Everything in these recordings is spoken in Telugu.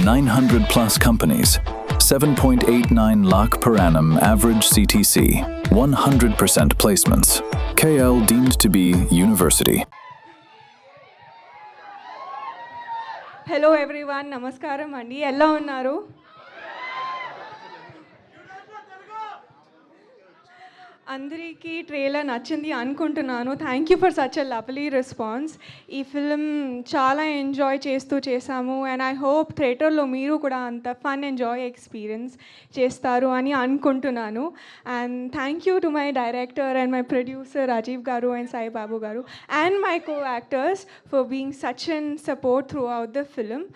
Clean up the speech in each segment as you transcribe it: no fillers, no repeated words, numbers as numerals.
900 plus companies, 7.89 lakh per annum average CTC, 100% placements. KL deemed to be university. Hello everyone, నమస్కారం అండి. ఎలా ఉన్నారు? అందరికీ ట్రైలర్ నచ్చింది అనుకుంటున్నాను. Thank you for such a lovely response. ఈ ఫిల్మ్ చాలా ఎంజాయ్ చేసాము అండ్ ఐ హోప్ థియేటర్లో మీరు కూడా అంత ఫన్ ఎంజాయ్ ఎక్స్పీరియన్స్ చేస్తారు అని అనుకుంటున్నాను. And thank you to my director and my producer Rajiv garu and Sai Babu garu and my co actors for being such and support throughout the film.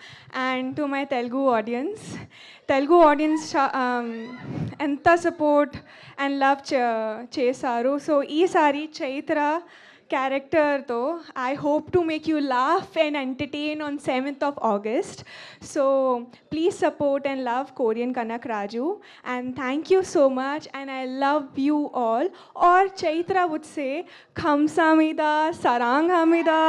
And to my Telugu audience ఎంత సపోర్ట్ అండ్ లవ్ చేశారు. సో ఈసారి చైత్ర క్యారెక్టర్తో I hope to make you laugh and entertain on 7th of August. So please support and love Korean Kanak Raju, and thank you so much and I love you all. Or Chaitra would say Kamsamida, Saranghamida.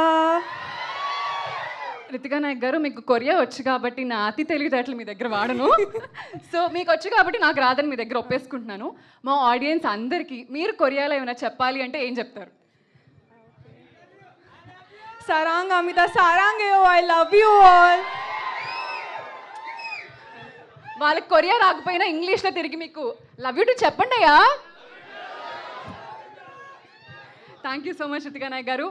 Ritika Nayak garu, మీకు కొరియా వచ్చు కాబట్టి నా అతి తెలివితేటలు మీ దగ్గర వాడను. సో మీకు వచ్చు కాబట్టి నాకు రాదని మీ దగ్గర ఒప్పేసుకుంటున్నాను. మా ఆడియన్స్ అందరికీ మీరు కొరియాలో ఏమైనా చెప్పాలి అంటే ఏం చెప్తారు? Sarang Amita, Sarang yo, I love you all. వాళ్ళకి కొరియా రాకపోయినా ఇంగ్లీష్లో తిరిగి మీకు లవ్ యూ టు చెప్పండి అయ్యా. Thank you so much Ritika Nayak గారు.